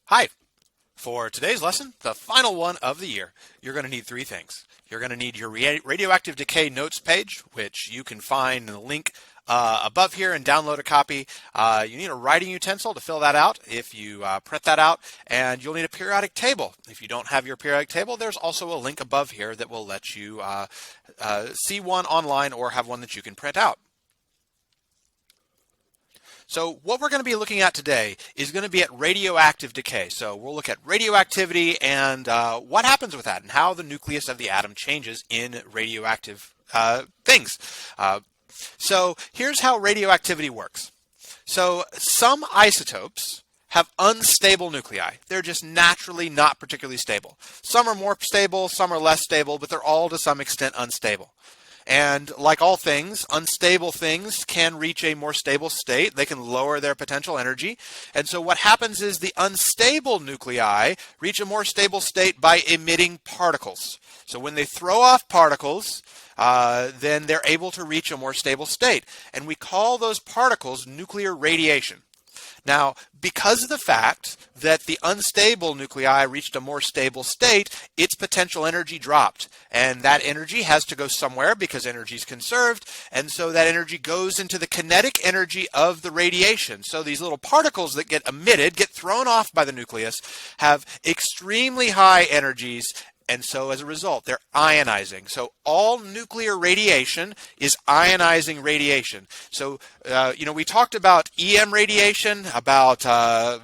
Hi. For today's lesson, the final one of the year, you're going to need three things. You're going to need your Radioactive Decay notes page, which you can find in the link above here and download a copy. You need a writing utensil to fill that out if you print that out, and you'll need a periodic table. If you don't have your periodic table, there's also a link above here that will let you see one online or have one that you can print out. So what we're going to be looking at today is going to be at radioactive decay. So we'll look at radioactivity and what happens with that and how the nucleus of the atom changes in radioactive things. So here's how radioactivity works. So some isotopes have unstable nuclei. They're just naturally not particularly stable. Some are more stable, some are less stable, but they're all to some extent unstable. And like all things, unstable things can reach a more stable state. They can lower their potential energy. And so what happens is the unstable nuclei reach a more stable state by emitting particles. So when they throw off particles, then they're able to reach a more stable state. And we call those particles nuclear radiation. Now, because of the fact that the unstable nuclei reached a more stable state, its potential energy dropped. And that energy has to go somewhere because energy is conserved. And so that energy goes into the kinetic energy of the radiation. So these little particles that get emitted, get thrown off by the nucleus, have extremely high energies. And so as a result, they're ionizing. So all nuclear radiation is ionizing radiation. So, we talked about EM radiation, about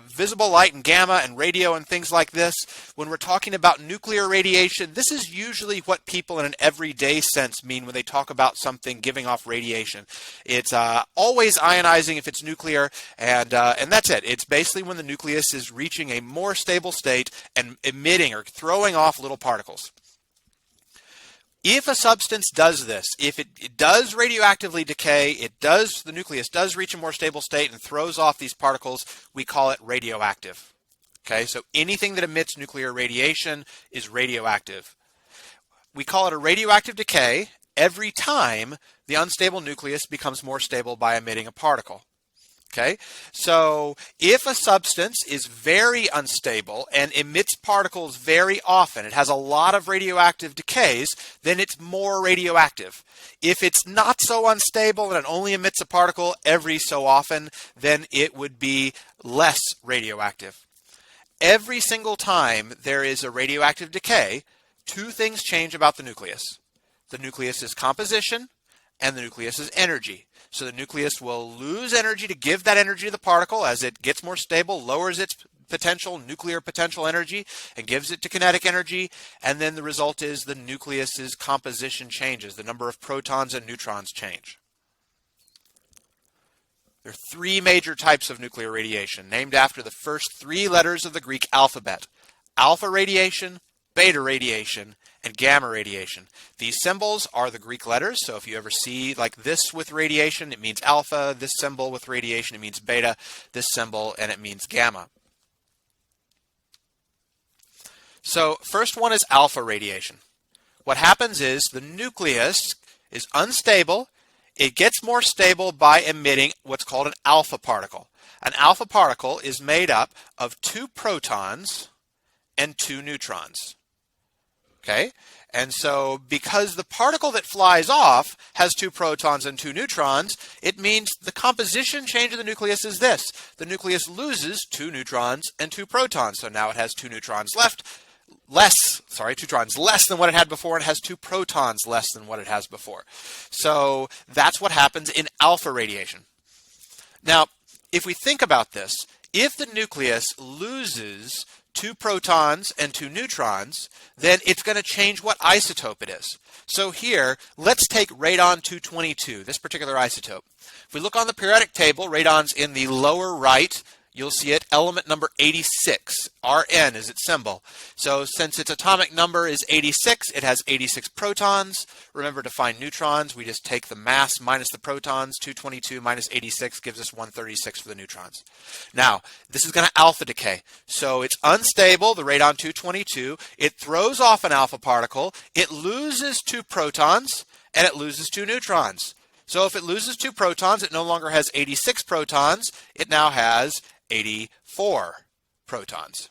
visible light and gamma and radio and things like this. When we're talking about nuclear radiation, this is usually what people in an everyday sense mean when they talk about something giving off radiation. It's always ionizing if it's nuclear, and that's it. It's basically when the nucleus is reaching a more stable state and emitting or throwing off little particles. If a substance does this, if it does radioactively decay, the nucleus does reach a more stable state and throws off these particles, we call it radioactive. Okay, so anything that emits nuclear radiation is radioactive. We call it a radioactive decay every time the unstable nucleus becomes more stable by emitting a particle. Okay, so if a substance is very unstable and emits particles very often, it has a lot of radioactive decays, then it's more radioactive. If it's not so unstable and it only emits a particle every so often, then it would be less radioactive. Every single time there is a radioactive decay, two things change about the nucleus. The nucleus's composition and the nucleus's energy. So the nucleus will lose energy to give that energy to the particle as it gets more stable, lowers its nuclear potential energy, and gives it to kinetic energy. And then the result is the nucleus's composition changes. The number of protons and neutrons change. There are three major types of nuclear radiation, named after the first three letters of the Greek alphabet: alpha radiation, beta radiation, and gamma radiation. These symbols are the Greek letters, so if you ever see like this with radiation, it means alpha. This symbol with radiation, it means beta. This symbol, and it means gamma. So first one is alpha radiation. What happens is the nucleus is unstable. It gets more stable by emitting what's called an alpha particle. An alpha particle is made up of 2 protons and 2 neutrons. Okay, and so because the particle that flies off has 2 protons and 2 neutrons, it means the composition change of the nucleus is this. The nucleus loses 2 neutrons and 2 protons. So now it has 2 neutrons less than what it had before, and it has 2 protons less than what it has before. So that's what happens in alpha radiation. Now, if we think about this, if the nucleus loses 2 protons and 2 neutrons, then it's going to change what isotope it is. So here, let's take radon-222, this particular isotope. If we look on the periodic table, radon's in the lower right. You'll see it, element number 86. Rn is its symbol. So since its atomic number is 86, it has 86 protons. Remember, to find neutrons, we just take the mass minus the protons. 222 minus 86 gives us 136 for the neutrons. Now, this is going to alpha decay. So it's unstable, the radon-222. It throws off an alpha particle. It loses 2 protons, and it loses 2 neutrons. So if it loses 2 protons, it no longer has 86 protons. It now has 84 protons.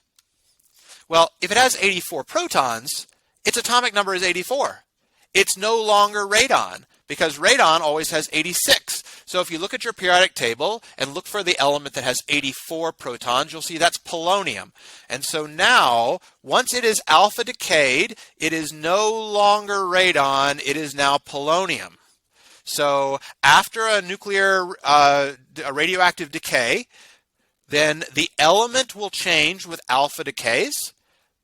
Well, if it has 84 protons, its atomic number is 84. It's no longer radon, because radon always has 86. So if you look at your periodic table and look for the element that has 84 protons, you'll see that's polonium. And so now, once it is alpha decayed, it is no longer radon, it is now polonium. So after a a radioactive decay, then the element will change with alpha decays,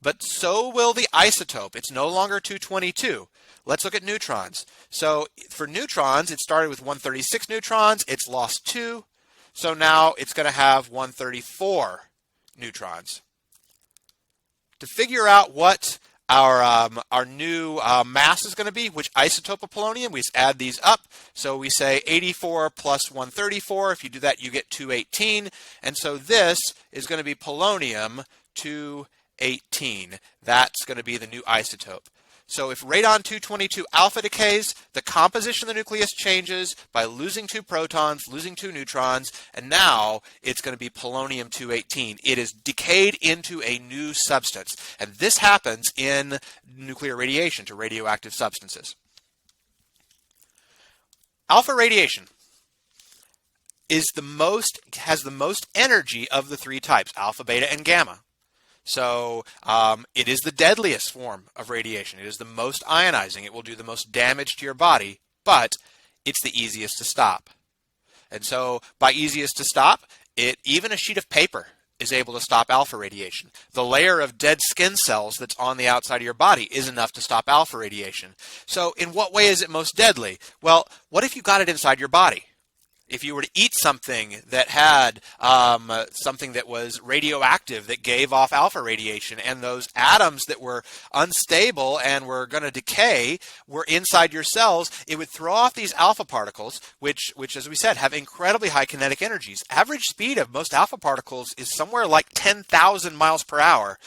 but so will the isotope. It's no longer 222. Let's look at neutrons. So for neutrons, it started with 136 neutrons. It's lost 2. So now it's going to have 134 neutrons. To figure out what our new mass is going to be, which isotope of polonium, we just add these up. So we say 84 plus 134. If you do that, you get 218. And so this is going to be polonium 218. That's going to be the new isotope. So if radon-222 alpha decays, the composition of the nucleus changes by losing 2 protons, losing 2 neutrons, and now it's going to be polonium-218. It is decayed into a new substance. And this happens in nuclear radiation to radioactive substances. Alpha radiation has the most energy of the 3 types, alpha, beta, and gamma. So it is the deadliest form of radiation. It is the most ionizing. It will do the most damage to your body, but it's the easiest to stop. And so by easiest to stop, even a sheet of paper is able to stop alpha radiation. The layer of dead skin cells that's on the outside of your body is enough to stop alpha radiation. So in what way is it most deadly? Well, what if you got it inside your body? If you were to eat something that had something that was radioactive that gave off alpha radiation, and those atoms that were unstable and were going to decay were inside your cells, it would throw off these alpha particles, which, as we said, have incredibly high kinetic energies. Average speed of most alpha particles is somewhere like 10,000 miles per hour.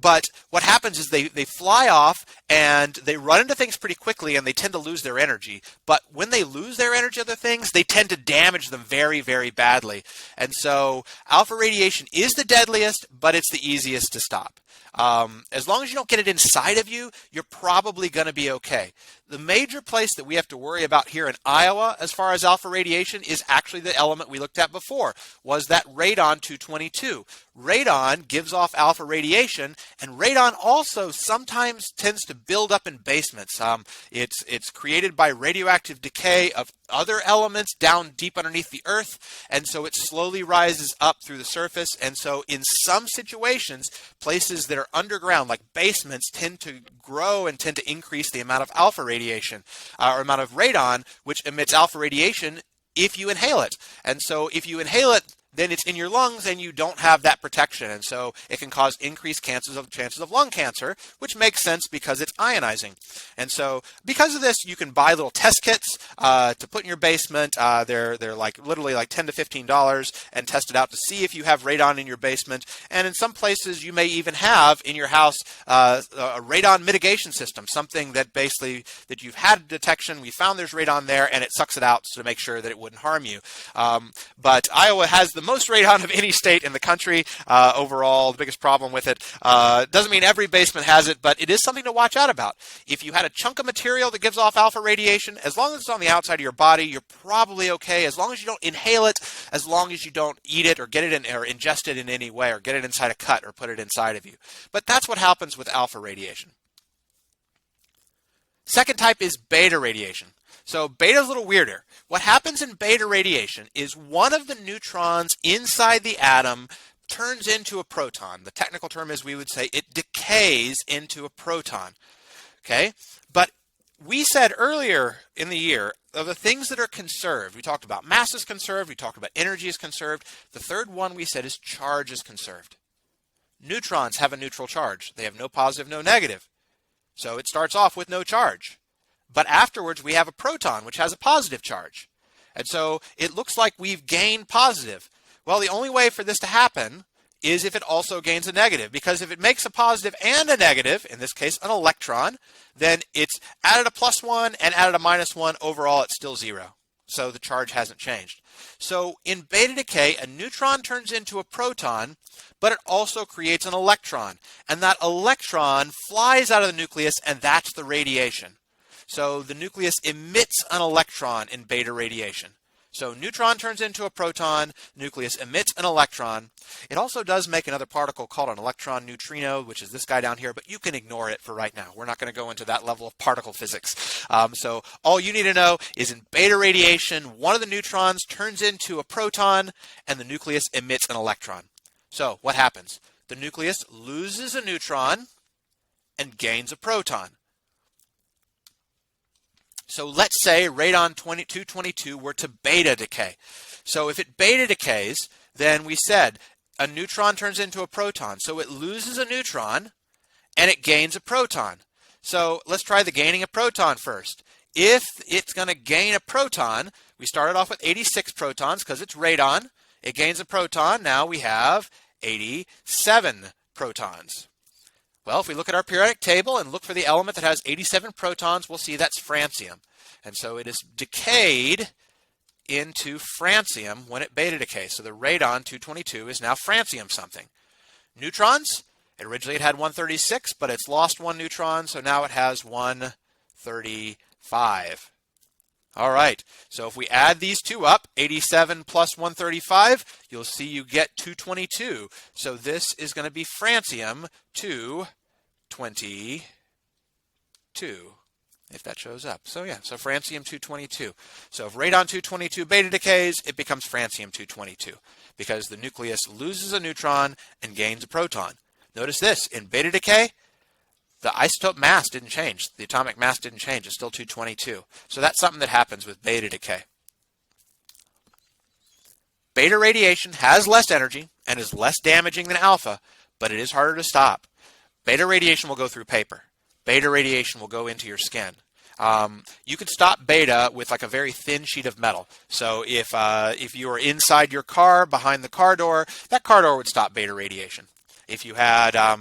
But what happens is they fly off and they run into things pretty quickly, and they tend to lose their energy. But when they lose their energy, other things, they tend to damage them very, very badly. And so alpha radiation is the deadliest, but it's the easiest to stop. As long as you don't get it inside of you, you're probably going to be okay. The major place that we have to worry about here in Iowa as far as alpha radiation is actually the element we looked at before, was that radon-222. Radon gives off alpha radiation, and radon also sometimes tends to build up in basements. It's created by radioactive decay of other elements down deep underneath the earth, and so it slowly rises up through the surface. And so in some situations, places that are underground, like basements, tend to grow and tend to increase the amount of alpha radiation, or amount of radon, which emits alpha radiation if you inhale it. And so if you inhale it, then it's in your lungs and you don't have that protection. And so it can cause increased chances of lung cancer, which makes sense because it's ionizing. And so because of this, you can buy little test kits to put in your basement. They're like literally like $10 to $15 and test it out to see if you have radon in your basement. And in some places, you may even have in your house a radon mitigation system, something that basically that you've had detection, we found there's radon there, and it sucks it out to make sure that it wouldn't harm you. But Iowa has the most radon of any state in the country overall. The biggest problem with it doesn't mean every basement has it, but it is something to watch out about. If you had a chunk of material that gives off alpha radiation, as long as it's on the outside of your body, you're probably okay. As long as you don't inhale it, as long as you don't eat it or get it in or ingest it in any way, or get it inside a cut or put it inside of you. But that's what happens with alpha radiation. Second type is beta radiation. So beta is a little weirder. What happens in beta radiation is one of the neutrons inside the atom turns into a proton. The technical term is, we would say, it decays into a proton. Okay? But we said earlier in the year, of the things that are conserved, we talked about mass is conserved, we talked about energy is conserved. The third one we said is charge is conserved. Neutrons have a neutral charge. They have no positive, no negative. So it starts off with no charge. But afterwards, we have a proton, which has a positive charge. And so it looks like we've gained positive. Well, the only way for this to happen is if it also gains a negative. Because if it makes a positive and a negative, in this case an electron, then it's added a +1 and added a -1. Overall, it's still 0. So the charge hasn't changed. So in beta decay, a neutron turns into a proton, but it also creates an electron. And that electron flies out of the nucleus, and that's the radiation. So the nucleus emits an electron in beta radiation. So neutron turns into a proton, nucleus emits an electron. It also does make another particle called an electron neutrino, which is this guy down here, but you can ignore it for right now. We're not going to go into that level of particle physics. So all you need to know is in beta radiation, one of the neutrons turns into a proton and the nucleus emits an electron. So what happens? The nucleus loses a neutron and gains a proton. So let's say radon 222 were to beta decay. So if it beta decays, then we said a neutron turns into a proton. So it loses a neutron and it gains a proton. So let's try the gaining a proton first. If it's going to gain a proton, we started off with 86 protons because it's radon. It gains a proton. Now we have 87 protons. Well, if we look at our periodic table and look for the element that has 87 protons, we'll see that's francium. And so it is decayed into francium when it beta decays. So the radon 222 is now francium something. Neutrons, originally it had 136, but it's lost one neutron, so now it has 135. All right, so if we add these two up, 87 plus 135, you'll see you get 222. So this is going to be francium 222, if that shows up. So yeah, so francium 222. So if radon 222 beta decays, it becomes francium 222 because the nucleus loses a neutron and gains a proton. Notice this, in beta decay, the isotope mass didn't change. The atomic mass didn't change. It's still 222. So that's something that happens with beta decay. Beta radiation has less energy and is less damaging than alpha, but it is harder to stop. Beta radiation will go through paper. Beta radiation will go into your skin. You could stop beta with like a very thin sheet of metal. So if you were inside your car, behind the car door, that car door would stop beta radiation. If you had, a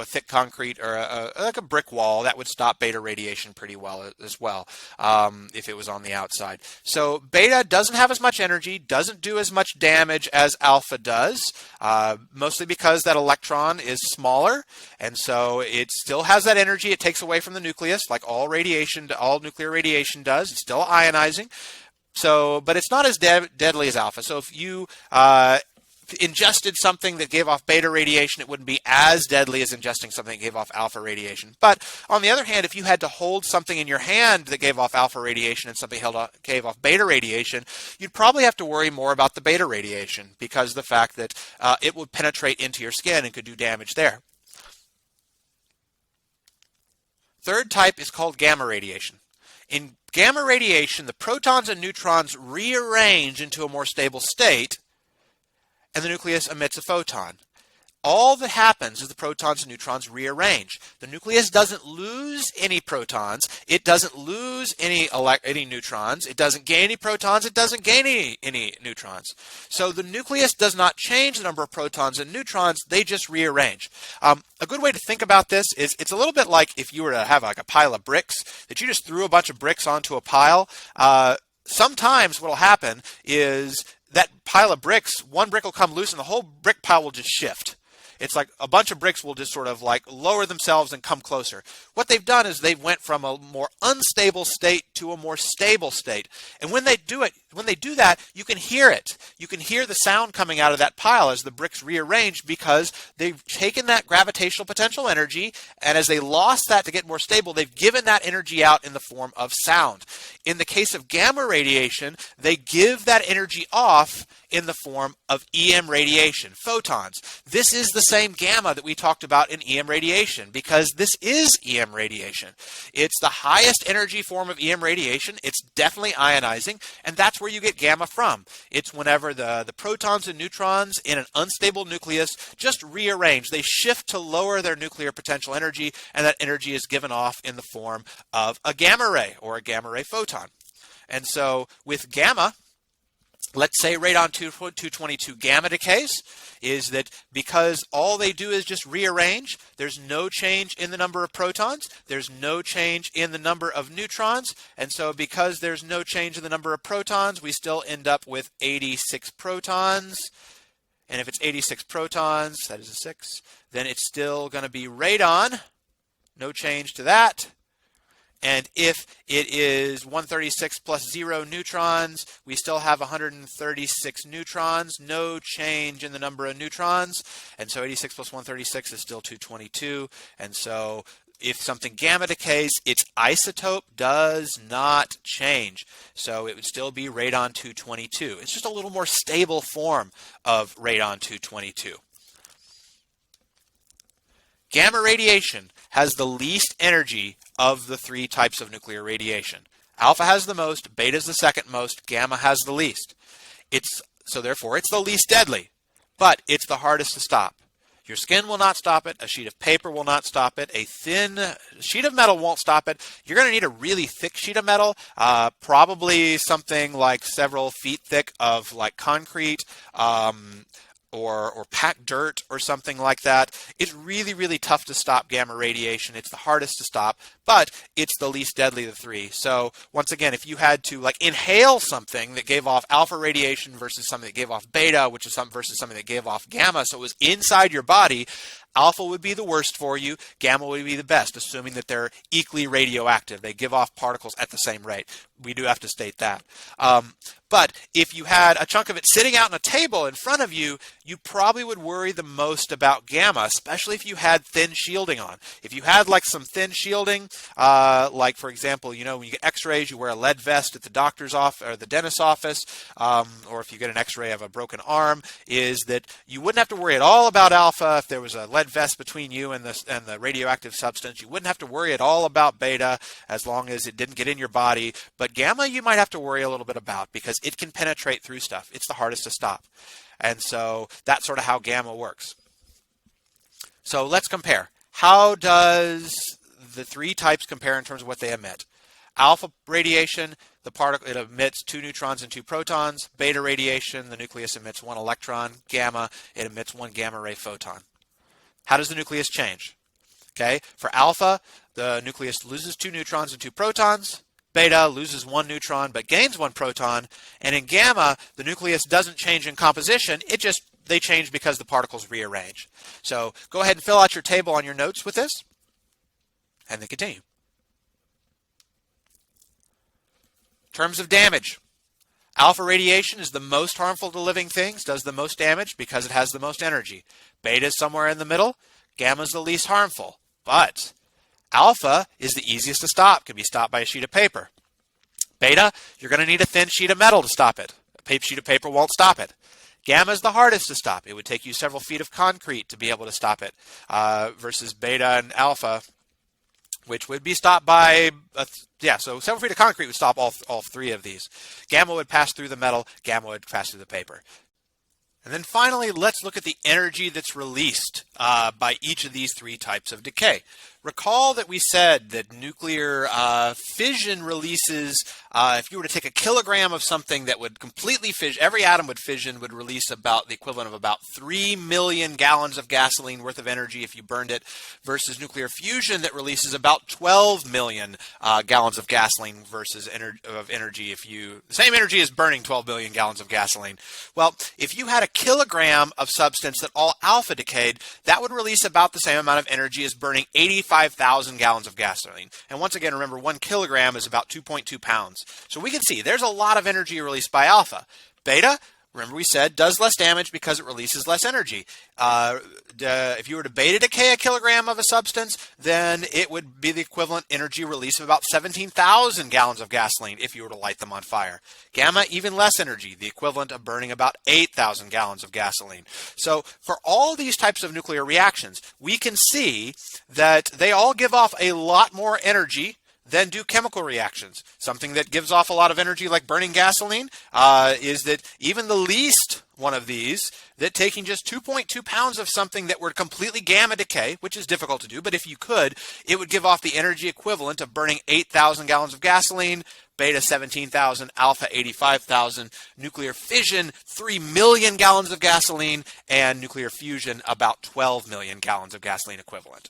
thick concrete or like a brick wall, that would stop beta radiation pretty well as well, if it was on the outside. So beta doesn't have as much energy, doesn't do as much damage as alpha does, mostly because that electron is smaller, and so it still has that energy it takes away from the nucleus, like all nuclear radiation does. It's still ionizing. So, but it's not as deadly as alpha. So if you ingested something that gave off beta radiation, it wouldn't be as deadly as ingesting something that gave off alpha radiation. But on the other hand, if you had to hold something in your hand that gave off alpha radiation and something gave off beta radiation, you'd probably have to worry more about the beta radiation because of the fact that it would penetrate into your skin and could do damage there. Third type is called gamma radiation. In gamma radiation, the protons and neutrons rearrange into a more stable state, and the nucleus emits a photon. All that happens is the protons and neutrons rearrange. The nucleus doesn't lose any protons. It doesn't lose any neutrons. It doesn't gain any protons. It doesn't gain any neutrons. So the nucleus does not change the number of protons and neutrons. They just rearrange. A good way to think about this is it's a little bit like if you were to have like a pile of bricks that you just threw a bunch of bricks onto a pile. Sometimes what will happen is that pile of bricks, one brick will come loose and the whole brick pile will just shift. It's like a bunch of bricks will just sort of like lower themselves and come closer. What they've done is they went from a more unstable state to a more stable state. And when they do that, you can hear it. You can hear the sound coming out of that pile as the bricks rearrange because they've taken that gravitational potential energy, and as they lost that to get more stable, they've given that energy out in the form of sound. In the case of gamma radiation, they give that energy off in the form of EM radiation, photons. This is the same gamma that we talked about in EM radiation because this is EM radiation. It's the highest energy form of EM radiation. It's definitely ionizing, and that's where you get gamma from. It's whenever the protons and neutrons in an unstable nucleus just rearrange. They shift to lower their nuclear potential energy, and that energy is given off in the form of a gamma ray or a gamma ray photon. And so with gamma, let's say radon 222 gamma decays, is that because all they do is just rearrange, there's no change in the number of protons, there's no change in the number of neutrons, and so because there's no change in the number of protons, we still end up with 86 protons. And if it's 86 protons, that is a 6, then it's still going to be radon, no change to that. And if it is 136 plus 0 neutrons, we still have 136 neutrons, no change in the number of neutrons. And so 86 plus 136 is still 222. And so if something gamma decays, its isotope does not change. So it would still be radon 222. It's just a little more stable form of radon 222. Gamma radiation has the least energy of the three types of nuclear radiation. Alpha has the most, beta is the second most, gamma has the least. So therefore it's the least deadly, but it's the hardest to stop. Your skin will not stop it, a sheet of paper will not stop it, a thin sheet of metal won't stop it. You're going to need a really thick sheet of metal, probably something like several feet thick of like concrete, or packed dirt or something like that. It's really, really tough to stop gamma radiation. It's the hardest to stop, but it's the least deadly of the three. So once again, if you had to like inhale something that gave off alpha radiation versus something that gave off beta, which is versus something that gave off gamma, so it was inside your body, alpha would be the worst for you, gamma would be the best, assuming that they're equally radioactive. They give off particles at the same rate. We do have to state that. But if you had a chunk of it sitting out on a table in front of you, you probably would worry the most about gamma, especially if you had thin shielding on. If you had like some thin shielding, like for example, you know, when you get x-rays, you wear a lead vest at the doctor's office or the dentist's office, or if you get an x-ray of a broken arm, is that you wouldn't have to worry at all about alpha if there was a lead vest between you and the radioactive substance. You wouldn't have to worry at all about beta as long as it didn't get in your body. But gamma, you might have to worry a little bit about because it can penetrate through stuff. It's the hardest to stop. And so that's sort of how gamma works. So let's compare. How does the three types compare in terms of what they emit? Alpha radiation, the particle, it emits 2 neutrons and 2 protons. Beta radiation, the nucleus emits 1 electron. Gamma, it emits 1 gamma ray photon. How does the nucleus change? Okay, for alpha, the nucleus loses 2 neutrons and 2 protons. Beta loses 1 neutron but gains 1 proton. And in gamma, the nucleus doesn't change in composition. They change because the particles rearrange. So go ahead and fill out your table on your notes with this, and then continue. In terms of damage, alpha radiation is the most harmful to living things, does the most damage because it has the most energy. Beta is somewhere in the middle. Gamma is the least harmful. But alpha is the easiest to stop, can be stopped by a sheet of paper. Beta, you're going to need a thin sheet of metal to stop it. A sheet of paper won't stop it. Gamma is the hardest to stop. It would take you several feet of concrete to be able to stop it, versus beta and alpha, which would be stopped by, so several feet of concrete would stop all three of these. Gamma would pass through the metal, gamma would pass through the paper. And then finally, let's look at the energy that's released by each of these three types of decay. Recall that we said that nuclear fission releases, if you were to take a kilogram of something that would completely fission, every atom would fission, would release about the equivalent of about 3 million gallons of gasoline worth of energy if you burned it, versus nuclear fusion that releases about 12 million gallons of gasoline versus energy if the same energy as burning 12 billion gallons of gasoline. Well, if you had a kilogram of substance that all alpha decayed, that would release about the same amount of energy as burning 85,000 gallons of gasoline. And once again, remember, 1 kilogram is about 2.2 pounds. So we can see there's a lot of energy released by alpha. Beta, remember we said, does less damage because it releases less energy. If you were to beta decay a kilogram of a substance, then it would be the equivalent energy release of about 17,000 gallons of gasoline if you were to light them on fire. Gamma, even less energy, the equivalent of burning about 8,000 gallons of gasoline. So for all these types of nuclear reactions, we can see that they all give off a lot more energy then do chemical reactions. Something that gives off a lot of energy like burning gasoline is that even the least one of these, that taking just 2.2 pounds of something that were completely gamma decay, which is difficult to do, but if you could, it would give off the energy equivalent of burning 8,000 gallons of gasoline, beta 17,000, alpha 85,000, nuclear fission 3 million gallons of gasoline, and nuclear fusion about 12 million gallons of gasoline equivalent.